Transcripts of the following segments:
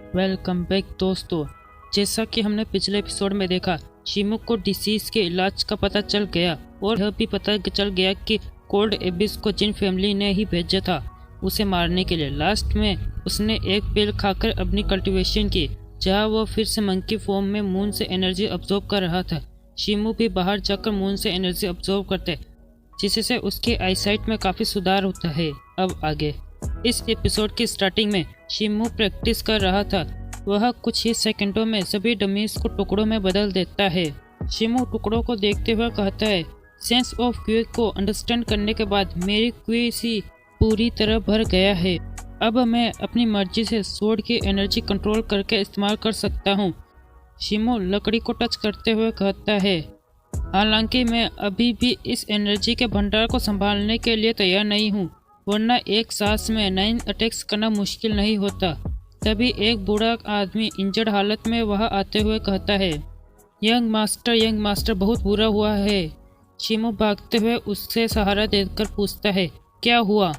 Welcome back दोस्तों। जैसा कि हमने पिछले एपिसोड में देखा, शिमू को डिसीज के इलाज का पता चल गया और यह भी पता चल गया कि कोल्ड एबिस को जिन फैमिली ने ही भेजा था उसे मारने के लिए। लास्ट में उसने एक पिल खाकर अपनी कल्टीवेशन की, जहां वो फिर से मंकी फॉर्म में मून से एनर्जी अब्जॉर्ब कर रहा था। शिमू भी बाहर जाकर मून से एनर्जी अब्जॉर्ब करते, जिससे उसके आईसाइट में काफ़ी सुधार होता है। अब आगे इस एपिसोड की स्टार्टिंग में शिमू प्रैक्टिस कर रहा था। वह कुछ ही सेकंडों में सभी डमीज को टुकड़ों में बदल देता है। शिमू टुकड़ों को देखते हुए कहता है, सेंस ऑफ क्यू को अंडरस्टैंड करने के बाद मेरी क्यूसी पूरी तरह भर गया है। अब मैं अपनी मर्जी से स्वॉर्ड की एनर्जी कंट्रोल करके इस्तेमाल कर सकता हूँ। शिमू लकड़ी को टच करते हुए कहता है, हालांकि मैं अभी भी इस एनर्जी के भंडार को संभालने के लिए तैयार नहीं हूँ, वरना एक सांस में 9 अटैक्स करना मुश्किल नहीं होता। तभी एक बूढ़ा आदमी इंजर्ड हालत में वहां आते हुए कहता है, यंग मास्टर बहुत बुरा हुआ है। शिमू भागते हुए उससे सहारा देकर पूछता है, क्या हुआ?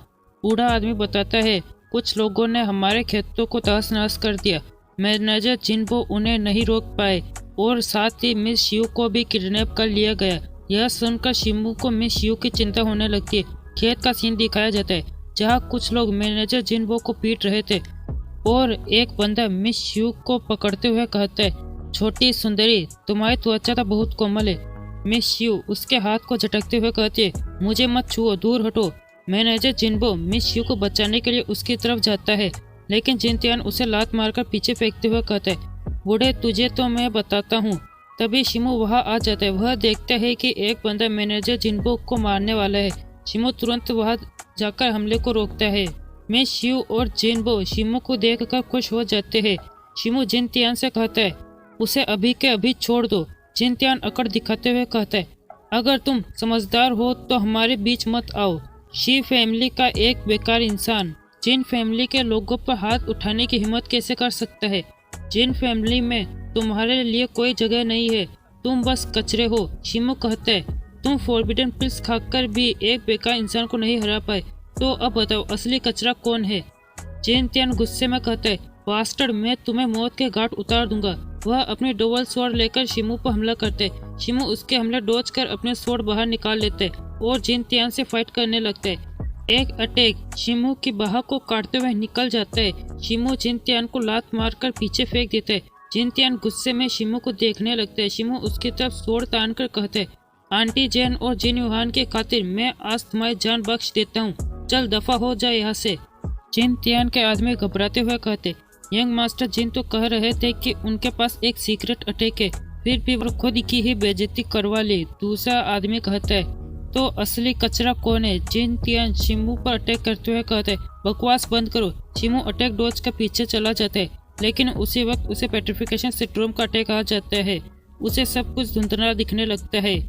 बूढ़ा आदमी बताता है, कुछ लोगों ने हमारे खेतों को तहस नहस कर दिया। मैनेजर जिनबो उन्हें नहीं रोक पाए और साथ ही मिस शियू को भी किडनैप कर लिया गया। यह सुनकर शिमू को मिस शियू की चिंता होने लगती है। खेत का सीन दिखाया जाता है, जहां कुछ लोग मैनेजर जिनबो को पीट रहे थे और एक बंदा मिस शियू को पकड़ते हुए कहता है, छोटी सुंदरी, तुम्हारी त्वचा तो बहुत कोमल है। मिस शियू उसके हाथ को झटकते हुए कहती है, मुझे मत छुओ, दूर हटो। मैनेजर जिनबो मिस शियू को बचाने के लिए उसकी तरफ जाता है, लेकिन जिनतियान उसे लात मारकर पीछे फेंकते हुए कहता है, बूढ़े तुझे तो मैं बताता हूँ। तभी शिमू वहां आ जाता है। वह देखता है कि एक बंदा मैनेजर जिनबो को मारने वाला है। शिमू तुरंत वहां जाकर हमले को रोकता है। मिस शियू और जिनबो शिमू को देखकर खुश हो जाते हैं। शिमू जिनतियान से कहता है, उसे अभी के अभी छोड़ दो। जिनतियान अकड़ दिखाते हुए कहता है, अगर तुम समझदार हो तो हमारे बीच मत आओ। शी फैमिली का एक बेकार इंसान जिन फैमिली के लोगों पर हाथ उठाने की हिम्मत कैसे कर सकता है? जिन फैमिली में तुम्हारे लिए कोई जगह नहीं है, तुम बस कचरे हो। शिमू कहता है, तुम फॉरबिडन पिल्स खाकर भी एक बेकार इंसान को नहीं हरा पाए, तो अब बताओ असली कचरा कौन है? जिनतियान गुस्से में कहता है, बास्टर्ड, मैं तुम्हें मौत के घाट उतार दूंगा। वह अपनी डबल स्वॉर्ड लेकर शिमू पर हमला करते है। शिमू उसके हमले डॉज कर अपने स्वॉर्ड बाहर निकाल लेते है और जिनतियान से फाइट करने लगता है। एक अटैक शिमू की बाह को काटते हुए निकल जाता है। शिमू जिनतियान को लात मारकर पीछे फेंक देता है। जिनतियान गुस्से में शिमू को देखने लगता है। शिमू उसकी तरफ स्वॉर्ड तान कर कहता है, आंटी जैन और जिन यूहान की खातिर मैं आज तुम्हारी जान बख्श देता हूँ, चल दफा हो जाए यहाँ से। जिनतियान के आदमी घबराते हुए कहते, यंग मास्टर जिन तो कह रहे थे कि उनके पास एक सीक्रेट अटैक है, फिर भी वो खुद की ही बेइज्जती करवा ली। दूसरा आदमी कहता है, तो असली कचरा कौन है? जिनतियान शिमू पर अटैक करते हुए कहते हैं, बकवास बंद करो। शिमू अटैक डॉज के पीछे चला जाता है, लेकिन उसी वक्त उसे पेट्रिफिकेशन सिंड्रोम का अटैक आ जाता है। उसे सब कुछ धुंधला दिखने लगता है।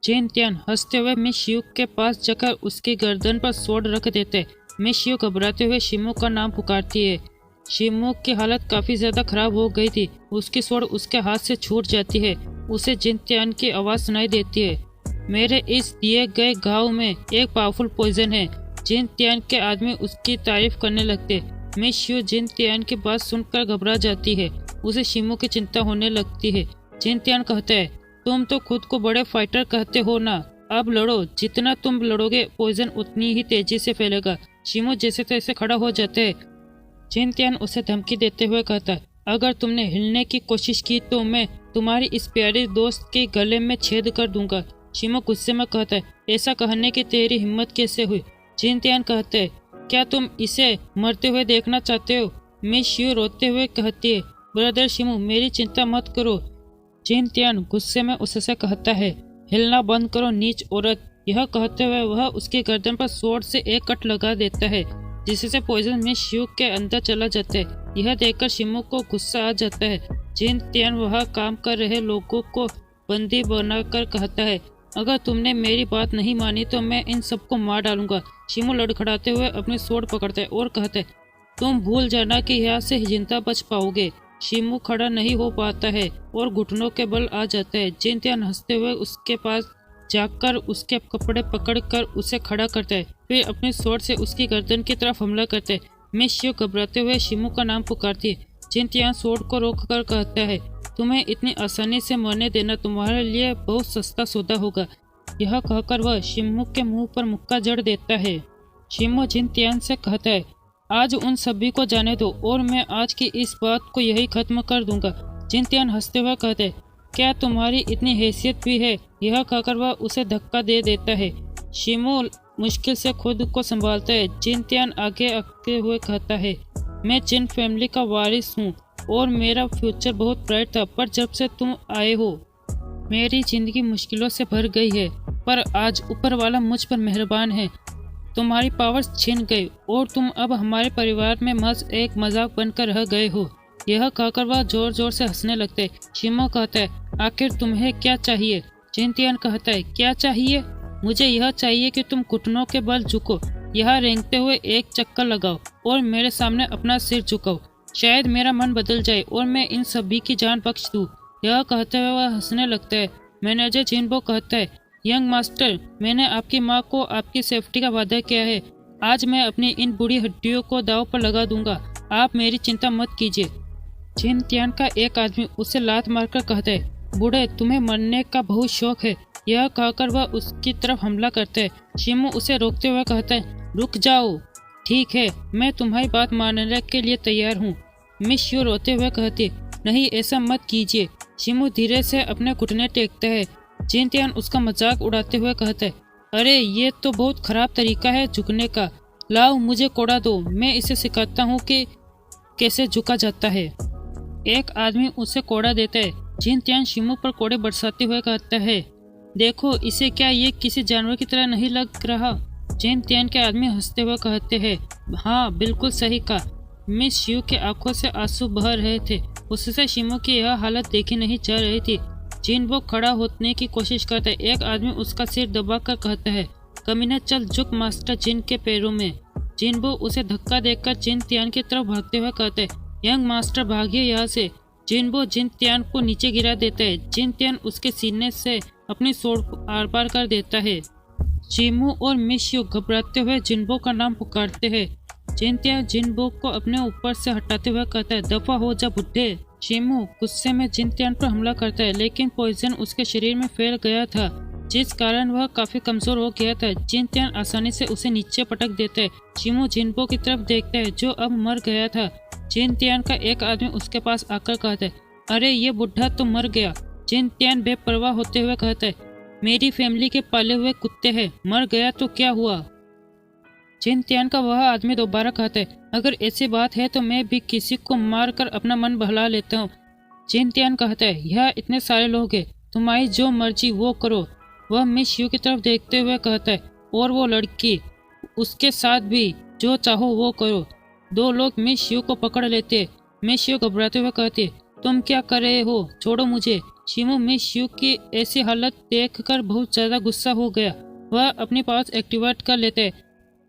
जिनतियान हंसते हुए मिस शियू के पास जाकर उसकी गर्दन पर स्वॉर्ड रख देते। मिस शियू घबराते हुए शिमू का नाम पुकारती है। शिमू की हालत काफी ज्यादा खराब हो गई थी। उसकी स्वॉर्ड उसके हाथ से छूट जाती है। उसे जिनतियान की आवाज सुनाई देती है, मेरे इस दिए गए घाव में एक पावरफुल पॉइजन है। जिनतियान के आदमी उसकी तारीफ करने लगते। मिस शियू जिनतियान की बात सुनकर घबरा जाती है। उसे शिमू की चिंता होने लगती है। जिनतियान कहता है, तुम तो खुद को बड़े फाइटर कहते हो ना, अब लड़ो। जितना तुम लड़ोगे पॉइजन उतनी ही तेजी से फैलेगा। शिमू जैसे तैसे खड़ा हो जाते है। जिनतियान उसे धमकी देते हुए कहता है, अगर तुमने हिलने की कोशिश की तो मैं तुम्हारी इस प्यारी दोस्त के गले में छेद कर दूंगा। शिमू गुस्से में कहता है, ऐसा कहने की तेरी हिम्मत कैसे हुई? जिनतियान कहते है, क्या तुम इसे मरते हुए देखना चाहते हो? मिस शियू रोते हुए कहती है, ब्रदर शिमू, मेरी चिंता मत करो। जिनतियान गुस्से में उससे कहता है, हिलना बंद करो नीच औरत। यह कहते हुए वह उसकी गर्दन पर स्वॉर्ड से एक कट लगा देता है, जिससे पॉइजन मिस शियू के अंदर चला जाता है। यह देखकर शिमू को गुस्सा आ जाता है। जिनतियान वह काम कर रहे लोगों को बंदी बनाकर कहता है, अगर तुमने मेरी बात नहीं मानी तो मैं इन सबको मार डालूंगा। शिमू लड़खड़ाते हुए अपनी स्वॉर्ड पकड़ता है और कहता है, तुम भूल जाना कि यहाँ से जिंदा बच पाओगे। शिमू खड़ा नहीं हो पाता है और घुटनों के बल आ जाता है। जिनतियान हंसते हुए उसके पास जाकर उसके कपड़े पकड़कर उसे खड़ा करता है, फिर अपनी स्वॉर्ड से उसकी गर्दन की तरफ हमला करता है। मिस शियू घबराते हुए शिमू का नाम पुकारती है। जिन तियान सोड को रोक कर कहता है, तुम्हें इतनी आसानी से मरने देना तुम्हारे लिए बहुत सस्ता सौदा होगा। यह कहकर वह शिमू के मुंह पर मुक्का जड़ देता है। शिमू जिन तियान से कहता है, आज उन सभी को जाने दो और मैं आज की इस बात को यही खत्म कर दूंगा। जिन तियान हंसते हुए कहते हैं, क्या तुम्हारी इतनी हैसियत भी है? यह कहकर वह उसे धक्का दे देता है। शिमू मुश्किल से खुद को संभालता है। जिन तियान आगे आते हुए कहता है, मैं जिन फैमिली का वारिस हूँ और मेरा फ्यूचर बहुत ब्राइट था, पर जब से तुम आए हो मेरी जिंदगी मुश्किलों से भर गई है, पर आज ऊपर वाला मुझ पर मेहरबान है। तुम्हारी पावर्स छिन गई और तुम अब हमारे परिवार में महज एक मजाक बनकर रह गए हो। यह कहकर वह जोर जोर से हंसने लगते। शिमो कहता है, आखिर तुम्हें क्या चाहिए? जिन तियान कहता है, क्या चाहिए? मुझे यह चाहिए कि तुम घुटनों के बल झुको, यहाँ रेंगते हुए एक चक्कर लगाओ और मेरे सामने अपना सिर झुकाओ। शायद मेरा मन बदल जाए और मैं इन सभी की जान बख्श दूं। यह कहते हुए वह हंसने लगता है। मैनेजर जिनबो कहता है, यंग मास्टर, मैंने आपकी माँ को आपकी सेफ्टी का वादा किया है। आज मैं अपनी इन बुरी हड्डियों को दांव पर लगा दूंगा। आप मेरी चिंता मत कीजिए। जिन तियान का एक आदमी उसे लात मारकर कहता है, बूढ़े, तुम्हें मरने का बहुत शौक है। यह कहकर वह उसकी तरफ हमला करता है। शिमू उसे रोकते हुए कहता है, रुक जाओ। ठीक है, मैं तुम्हारी बात मानने के लिए तैयार हूँ। मिस शू रोते हुए कहती, नहीं, ऐसा मत कीजिए। शिमू धीरे से अपने घुटने टेकता है। जिन तियान उसका मजाक उड़ाते हुए कहता है, अरे ये तो बहुत खराब तरीका है झुकने का। लाओ मुझे कोड़ा दो, मैं इसे सिखाता हूँ कि कैसे झुका जाता है। एक आदमी उसे कोड़ा देता है। जिन तियान शिमू पर कोड़े बरसाते हुए कहता है, देखो इसे, क्या ये किसी जानवर की तरह नहीं लग रहा? जिन तियान के आदमी हंसते हुए कहते हैं, हाँ बिल्कुल सही कहा। मिस शू के आंखों से आंसू बह रहे थे। उससे शिमू की यह हालत देखी नहीं जा रही थी। जिन वो खड़ा होने की कोशिश करता है। एक आदमी उसका सिर दबाकर कहता है, कमीना चल झुक मास्टर जिन के पैरों में। जिन वो उसे धक्का देकर जिन तियान की तरफ भागते हुए कहते हैं, यंग मास्टर भागिए यहाँ से। जिन तियान को नीचे गिरा देता है। जिन तियान उसके सीने से अपनी सोड को आर पार कर देता है। शिमू और मिस यू घबराते हुए जिनबो का नाम पुकारते हैं। जिन तियान जिनबो को अपने ऊपर से हटाते हुए कहता है, दफा हो जा बुड्ढे। शिमू गुस्से में जिन तियान पर हमला करता है, लेकिन पॉइजन उसके शरीर में फैल गया था, जिस कारण वह काफी कमजोर हो गया था। जिन तियान आसानी से उसे नीचे पटक देता है। शिमू जिनबो की तरफ देखता है, जो अब मर गया था। जिन तियान का एक आदमी उसके पास आकर कहता है, अरे ये बुढ़ा तो मर गया। जिन तियान बेपरवाह होते हुए कहता है, मेरी फैमिली के पाले हुए कुत्ते हैं, मर गया तो क्या हुआ? जिन तियान का वह आदमी दोबारा कहता है, अगर ऐसी बात है तो मैं भी किसी को मार कर अपना मन बहला लेता हूँ। जिन तियान कहता है, यह इतने सारे लोग हैं, तुम्हारी जो मर्जी वो करो। वह मिस यू की तरफ देखते हुए कहता है, और वो लड़की, उसके साथ भी जो चाहो वो करो। दो लोग मिस यू को पकड़ लेते। मिस यू घबराते हुए कहती, तुम क्या कर रहे हो? छोड़ो मुझे। शिमू मिस यू की ऐसी हालत देखकर बहुत ज्यादा गुस्सा हो गया। वह अपनी पावर्स एक्टिवेट कर लेते।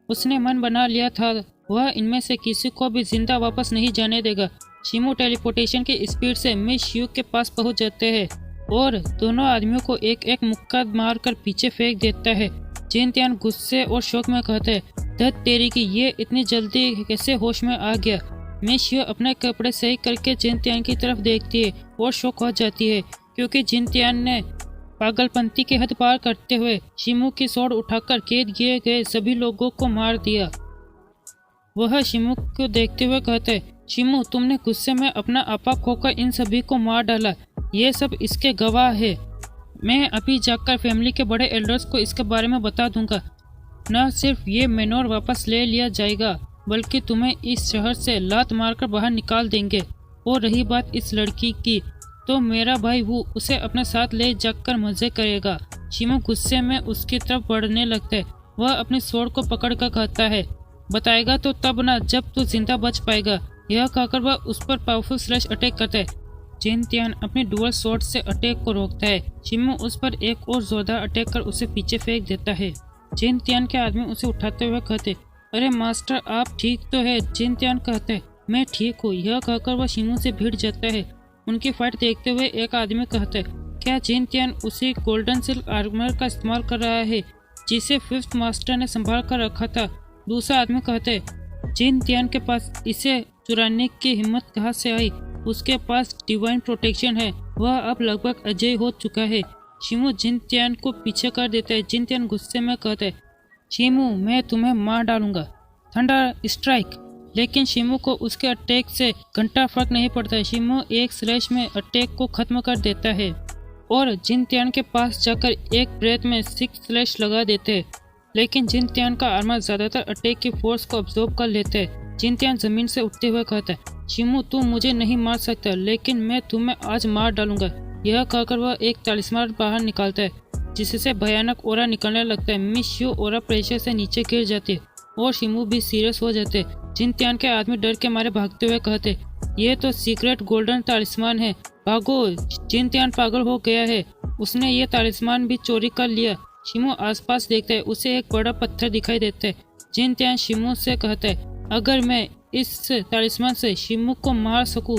उसने मन बना लिया था, वह इनमें से किसी को भी जिंदा वापस नहीं जाने देगा। शिमू टेलीपोर्टेशन की स्पीड से मिस यू के पास पहुंच जाते हैं और दोनों आदमियों को एक एक मुक्का मारकर पीछे फेंक देता है। जिन तियान गुस्से और शौक में कहता है, धत तेरी की, ये इतनी जल्दी कैसे होश में आ गया? मिस यू अपने कपड़े सही करके जिन तियान की तरफ देखती है और शौक हो जाती है, क्योंकि जिन तियान ने पागलपंती के हद पार करते हुए शिमू की सोड उठाकर कैद किए गए सभी लोगों को मार दिया। वह शिमू को देखते हुए कहता है, शिमू तुमने गुस्से में अपना आपा खोकर इन सभी को मार डाला, ये सब इसके गवाह है। मैं अभी जाकर फैमिली के बड़े एल्डर्स को इसके बारे में बता दूंगा। न सिर्फ ये मेनोर वापस ले लिया जाएगा, बल्कि तुम्हें इस शहर से लात मारकर बाहर निकाल देंगे। और रही बात इस लड़की की, तो मेरा भाई वो उसे अपने साथ ले जाकर मजे करेगा। शिमू गुस्से में उसकी तरफ बढ़ने लगता है। वह अपनी सोड को पकड़ कर कहता है, बताएगा तो तब ना जब तू जिंदा बच पाएगा। यह कहकर वह उस पर पावरफुल स्लैश अटैक करता है। जिन तियान अपनी डुअल सोड से अटैक को रोकता है। शिमू उस पर एक और जोरदार अटैक कर उसे पीछे फेंक देता है। जिन तियान के आदमी उसे उठाते हुए कहते, अरे मास्टर आप ठीक तो है? जिन तियान कहते है, मैं ठीक हूँ। यह कहकर वह शिमू से भिड़ जाता है। उनकी फाइट देखते हुए एक आदमी कहता है, क्या जिन तियान उसी गोल्डन सिल्क आर्मर का इस्तेमाल कर रहा है जिसे फिफ्थ मास्टर ने संभाल कर रखा था? दूसरा आदमी कहता है, जिन तियान के पास इसे चुराने की हिम्मत कहाँ से आई? उसके पास डिवाइन प्रोटेक्शन है, वह अब लगभग अजय हो चुका है। शिमू जिनतियान को पीछे कर देता है। जिनतियान गुस्से में कहता है, शिमू मैं तुम्हें मार डालूंगा, थंडर स्ट्राइक। लेकिन शिमू को उसके अटैक से घंटा फर्क नहीं पड़ता है। शिमू एक स्लैश में अटैक को खत्म कर देता है और जिनतियान के पास जाकर एक ब्रेथ में 6 स्लैश लगा देते हैं। लेकिन जिनतियान का आर्मर ज्यादातर अटैक की फोर्स को अब्जॉर्ब कर लेते हैं। जिनतियान जमीन से उठते हुए कहता है, शिमू तुम मुझे नहीं मार सकता, लेकिन मैं तुम्हें आज मार डालूंगा। यह कहकर वह एक तालिस्मान बाहर निकालता है, जिससे भयानक ओरा निकलने लगता है। मिस यू ओरा प्रेशर से नीचे गिर जाती है और शिमू भी सीरियस हो जाते हैं। जिनतियान के आदमी डर के मारे भागते हुए कहते, ये तो सीक्रेट गोल्डन तालिस्मान है, भागो। जिनतियान पागल हो गया है, उसने ये तालिस्मान भी चोरी कर लिया। शिमू आसपास देखता है, उसे एक बड़ा पत्थर दिखाई देता है। जिनतियान शिमू से कहता है, अगर मैं इस तालिस्मान से शिमू को मार सकूं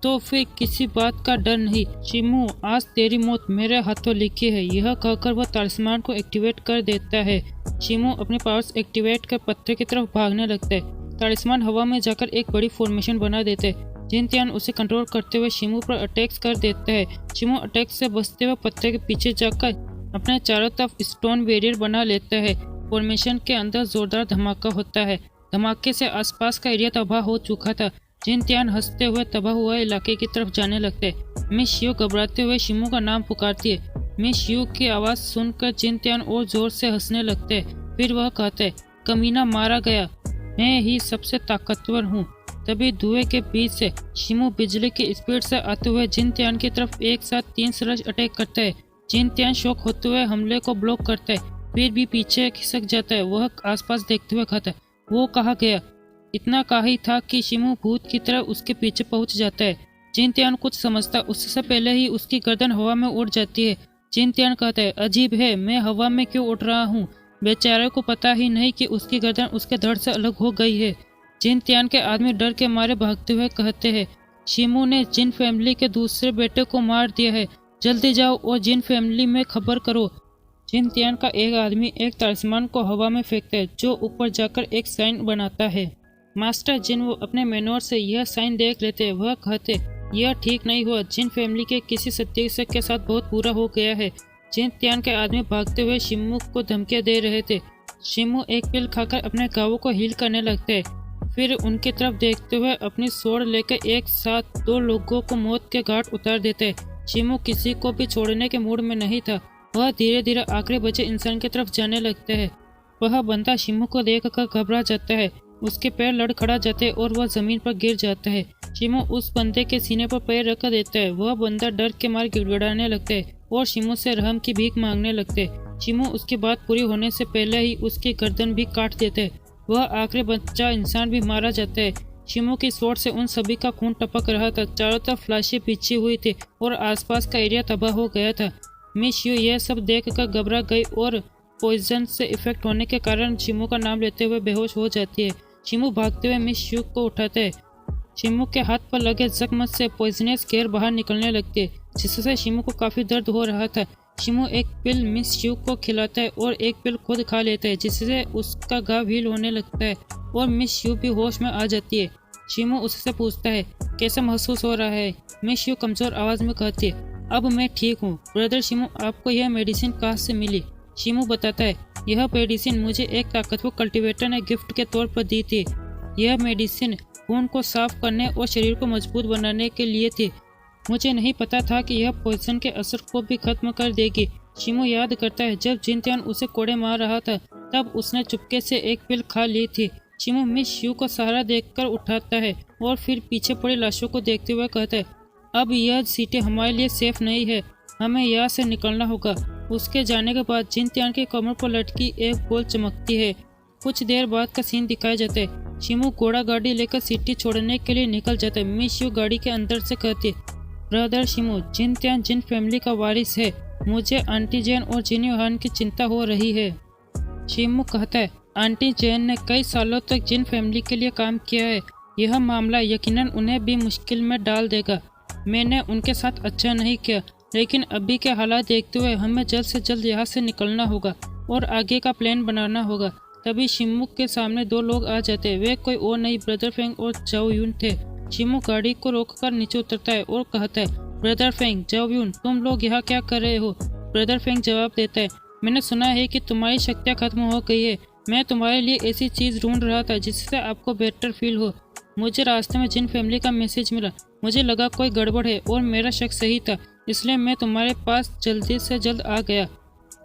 तो फिर किसी बात का डर नहीं। शिमू आज तेरी मौत मेरे हाथों लिखी है। यह कहकर वह तालिस्मान को एक्टिवेट कर देता है। शिमू अपने पावर्स एक्टिवेट कर पत्थर की तरफ भागने लगता है। तालिस्मान हवा में जाकर एक बड़ी फॉर्मेशन बना देते हैं। जिनतियान उसे कंट्रोल करते हुए शिमू पर अटैक्स कर देता है। शिमू अटैक से बचते हुए पत्थर के पीछे जाकर अपने चारों तरफ स्टोन बैरियर बना लेता है। फॉर्मेशन के अंदर जोरदार धमाका होता है। धमाके से आसपास का एरिया तबाह हो चुका था। जिनतियान हंसते हुए तबाह हुए इलाके की तरफ जाने लगते हैं। मिस यू घबराते हुए शिमू का नाम पुकारती है। मिस यू की आवाज़ सुनकर जिनतियान और जोर से हंसने लगते हैं। फिर वह कहते हैं, कमीना मारा गया, मैं ही सबसे ताकतवर हूँ। तभी धुएं के बीच से शिमू बिजली की स्पीड से आते हुए जिनतियान की तरफ एक साथ 3 स्लैश अटैक करता है। जिनतियान शॉक होते हुए हमले को ब्लॉक करता है, फिर भी पीछे खिसक जाता है। वह आसपास देखते हुए कहता है, वो कहाँ गया? इतना काही था कि शिमू भूत की तरह उसके पीछे पहुंच जाता है। जिनतियान कुछ समझता उससे पहले ही उसकी गर्दन हवा में उड़ जाती है। जिनतियान कहता है, अजीब है, मैं हवा में क्यों उड़ रहा हूँ? बेचारे को पता ही नहीं कि उसकी गर्दन उसके धड़ से अलग हो गई है। जिनतियान के आदमी डर के मारे भागते हुए कहते हैं, शिमू ने जिन फैमिली के दूसरे बेटे को मार दिया है, जल्दी जाओ और जिन फैमिली में खबर करो। जिनतियान का एक आदमी एक तालिस्मान को हवा में फेंकता है, जो ऊपर जाकर एक साइन बनाता है। मास्टर जिन वो अपने मैनुअल से यह साइन देख लेते। वह कहते, यह ठीक नहीं हुआ, जिन फैमिली के किसी सदस्य के साथ बहुत बुरा हो गया है। जिनतियान के आदमी भागते हुए शिमू को धमकियां दे रहे थे। शिमू एक पिल खाकर अपने घावों को हील करने लगते हैं। फिर उनकी तरफ देखते हुए अपनी स्वॉर्ड लेकर एक साथ 2 लोगों को मौत के घाट उतार देते हैं। शिमू किसी को भी छोड़ने के मूड में नहीं था। वह धीरे धीरे आखिरी बचे इंसान की तरफ जाने लगते हैं। वह बंदा शिमू को देखकर घबरा जाता है। उसके पैर लड़खड़ा जाते हैं और वह जमीन पर गिर जाता है। शिमू उस बंदे के सीने पर पैर रख देता है। वह बंदा डर के मारे गिड़गिड़ाने लगता है और शिमू से रहम की भीख मांगने लगते हैं। शिमू उसकी बात पूरी होने से पहले ही उसकी गर्दन भी काट देता है। वह आखिरी बच्चा इंसान भी मारा जाता है। शिमू की स्वॉर्ड से उन सभी का खून टपक रहा था। चारों तरफ फ्लैशें बिछी हुई थी और आसपास का एरिया तबाह हो गया था। मिस यू यह सब देखकर घबरा गई और पॉइजन से इफेक्ट होने के कारण शिमू का नाम लेते हुए बेहोश हो जाती है। शिमू भागते हुए मिस यू को उठाता है। शिमू के हाथ पर लगे जख्म से पॉइजनस गैर बाहर निकलने लगती है, जिससे शिमू को काफी दर्द हो रहा था। शिमू एक पिल मिस यू को खिलाता है और एक पिल खुद खा लेता है, जिससे उसका घाव हील होने लगता है और मिस यू भी होश में आ जाती है। शिमू उससे पूछता है, कैसा महसूस हो रहा है? मिस यू कमजोर आवाज में कहती है, अब मैं ठीक हूँ। ब्रदर शिमू, आपको यह मेडिसिन कहाँ से मिली? शिमू बताता है, यह मेडिसिन मुझे एक ताकतवर कल्टीवेटर ने गिफ्ट के तौर पर दी थी। यह मेडिसिन खून को साफ करने और शरीर को मजबूत बनाने के लिए थी। मुझे नहीं पता था कि यह पॉइजन के असर को भी खत्म कर देगी। शिमू याद करता है, जब जिनतियान उसे कोड़े मार रहा था तब उसने चुपके से एक पिल खा ली थी। शिमू मिस यू को सहारा देखकर उठाता है और फिर पीछे पड़ी लाशों को देखते हुए कहता है, अब यह सीटें हमारे लिए सेफ नहीं है, हमें यहाँ से निकलना होगा। उसके जाने के बाद जिनतियान की कमर पर लटकी एक बॉल चमकती है। कुछ देर बाद का सीन दिखाया जाता है। शिमू घोड़ा गाड़ी लेकर सिटी छोड़ने के लिए निकल जाता है। मिस यू गाड़ी के अंदर से कहती है, ब्रदर शिमू, जिनतियान जिन फैमिली का वारिस है। मुझे आंटी जैन और जिन योहान की चिंता हो रही है। शिमू कहता है, आंटी जैन ने कई सालों तक जिन फैमिली के लिए काम किया है। यह मामला यकीनन उन्हें भी मुश्किल में डाल देगा। मैंने उनके साथ अच्छा नहीं किया, लेकिन अभी के हालात देखते हुए हमें जल्द से जल्द यहाँ से निकलना होगा और आगे का प्लान बनाना होगा। तभी शिमुक के सामने दो लोग आ जाते। वे कोई और नहीं ब्रदर फेंग और जाओ यून थे। शिमुक गाड़ी को रोककर नीचे उतरता है और कहता है, ब्रदर फेंग, जाओ यून, तुम लोग यहाँ क्या कर रहे हो? ब्रदर फेंग जवाब देता है, मैंने सुना है कि तुम्हारी शक्तियाँ खत्म हो गई है। मैं तुम्हारे लिए ऐसी चीज़ ढूंढ रहा था जिससे आपको बेटर फील हो। मुझे रास्ते में जिन फैमिली का मैसेज मिला, मुझे लगा कोई गड़बड़ है और मेरा शक सही था, इसलिए मैं तुम्हारे पास जल्दी से जल्द आ गया।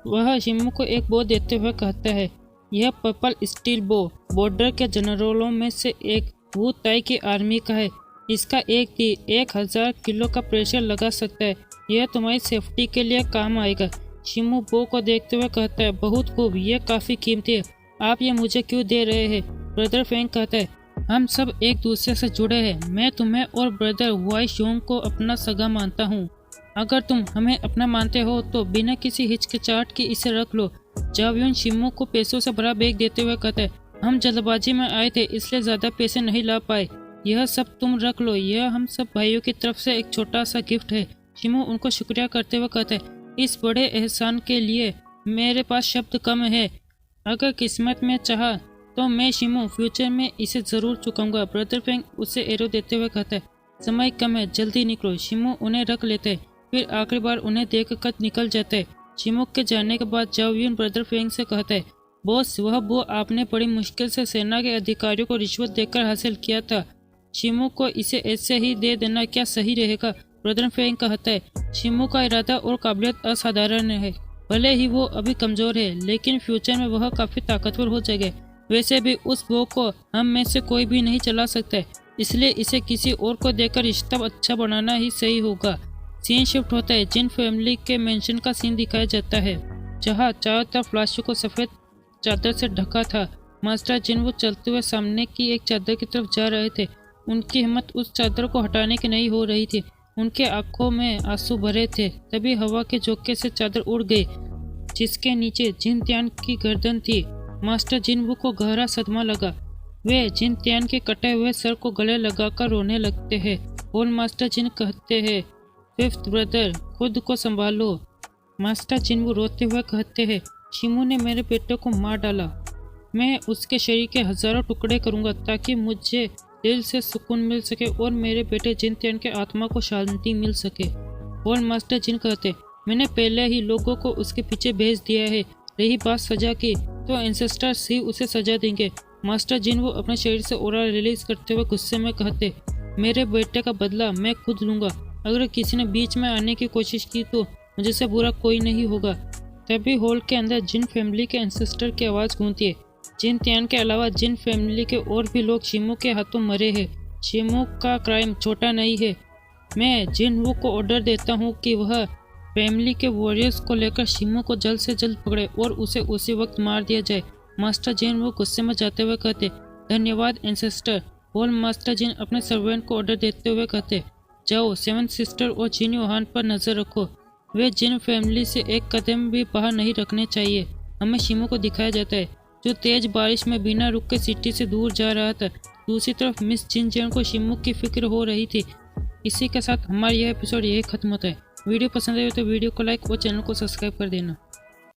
वह शिमू को एक बो देते हुए कहता है, यह पर्पल स्टील बो बॉर्डर के जनरलों में से एक वू ताई की आर्मी का है। इसका एक तीर 1000 किलो का प्रेशर लगा सकता है। यह तुम्हारी सेफ्टी के लिए काम आएगा। शिमू बो को देखते हुए कहता है, बहुत खूब, यह काफ़ी कीमती है। आप ये मुझे क्यों दे रहे हैं? ब्रदर फेंग कहता है, हम सब एक दूसरे से जुड़े हैं। मैं तुम्हें और ब्रदर वाई शोंग को अपना सगा मानता हूँ। अगर तुम हमें अपना मानते हो तो बिना किसी हिचकिचाहट के इसे रख लो। जावयून शिमू को पैसों से भरा बैग देते हुए कहता है, हम जल्दबाजी में आए थे इसलिए ज़्यादा पैसे नहीं ला पाए। यह सब तुम रख लो, यह हम सब भाइयों की तरफ से एक छोटा सा गिफ्ट है। शिमू उनको शुक्रिया करते हुए कहता है, इस बड़े एहसान के लिए मेरे पास शब्द कम है। अगर किस्मत में चाहा तो मैं शिमू फ्यूचर में इसे ज़रूर चुकाऊंगा। ब्रदर फेंग उसे एरो देते हुए कहता है, समय कम है, जल्दी निकलो। शिमू उन्हें रख लेते हैं, फिर आखिरी बार उन्हें देखकर निकल जाता है। शिमू के जाने के बाद जावयून ब्रदर फेंग से कहता है, बॉस, वह बो आपने बड़ी मुश्किल से सेना के अधिकारियों को रिश्वत देकर हासिल किया था। शिमू को इसे ऐसे ही दे देना क्या सही रहेगा? ब्रदर फेंग कहता है, शिमू का इरादा और काबिलियत असाधारण है। भले ही वो अभी कमज़ोर है, लेकिन फ्यूचर में वह काफ़ी ताकतवर हो जाएगा। वैसे भी उस बो को हम में से कोई भी नहीं चला सकता, इसलिए इसे किसी और को देकर रिश्ता अच्छा बनाना ही सही होगा। सीन शिफ्ट होता है। जिन फैमिली के मेंशन का सीन दिखाया जाता है, जहाँ चारों तरफ लाशों को सफ़ेद चादर से ढका था। मास्टर जिन वो चलते हुए सामने की एक चादर की तरफ जा रहे थे। उनकी हिम्मत उस चादर को हटाने की नहीं हो रही थी। उनके आंखों में आंसू भरे थे। तभी हवा के झोंके से चादर उड़ गई, जिसके नीचे जिन त्यान की गर्दन थी। मास्टर जिनवू को गहरा सदमा लगा। वे जिन त्यान के कटे हुए सर को गले लगाकर रोने लगते हैं और मास्टर जिन कहते हैं, फिफ्थ ब्रदर, खुद को संभालो। मास्टर जिनवू रोते हुए कहते हैं, शिमू ने मेरे बेटे को मार डाला। मैं उसके शरीर के हजारों टुकड़े करूंगा ताकि मुझे दिल से सुकून मिल सके और मेरे बेटे जिन त्यान के आत्मा को शांति मिल सके। और मास्टर जिन कहते, मैंने पहले ही लोगों को उसके पीछे भेज दिया है। रही बात सजा की, तो एंसेस्टर्स ही उसे सजा देंगे। मास्टर जिन वो अपने शरीर से ऑरा रिलीज करते हुए गुस्से में कहते, मेरे बेटे का बदला मैं खुद लूँगा। अगर किसी ने बीच में आने की कोशिश की तो मुझसे बुरा कोई नहीं होगा। तभी हॉल के अंदर जिन फैमिली के एंसेस्टर की आवाज़ गूंजती है। जिन त्यान के अलावा जिन फैमिली के और भी लोग शिमू के हाथों मरे हैं। शिमू का क्राइम छोटा नहीं है। मैं जिनवू को ऑर्डर देता हूँ कि वह फैमिली के वॉरियर्स को लेकर शिमू को जल्द से जल्द पकड़े और उसे उसी वक्त मार दिया जाए। मास्टर जिनवू गुस्से में जाते हुए कहते, धन्यवाद एंसेस्टर। और मास्टर जिन अपने सर्वेंट को ऑर्डर देते हुए कहते, जाओ सेवन सिस्टर और जिन योहान पर नज़र रखो। वे जिन फैमिली से एक कदम भी बाहर नहीं रखने चाहिए। हमें शिमू को दिखाया जाता है जो तेज बारिश में बिना रुक के सिटी से दूर जा रहा था। दूसरी तरफ मिस जिन जेन को शिमू की फिक्र हो रही थी। इसी के साथ हमारा यह एपिसोड यही खत्म होता है। वीडियो पसंद आए तो वीडियो को लाइक और चैनल को सब्सक्राइब कर देना।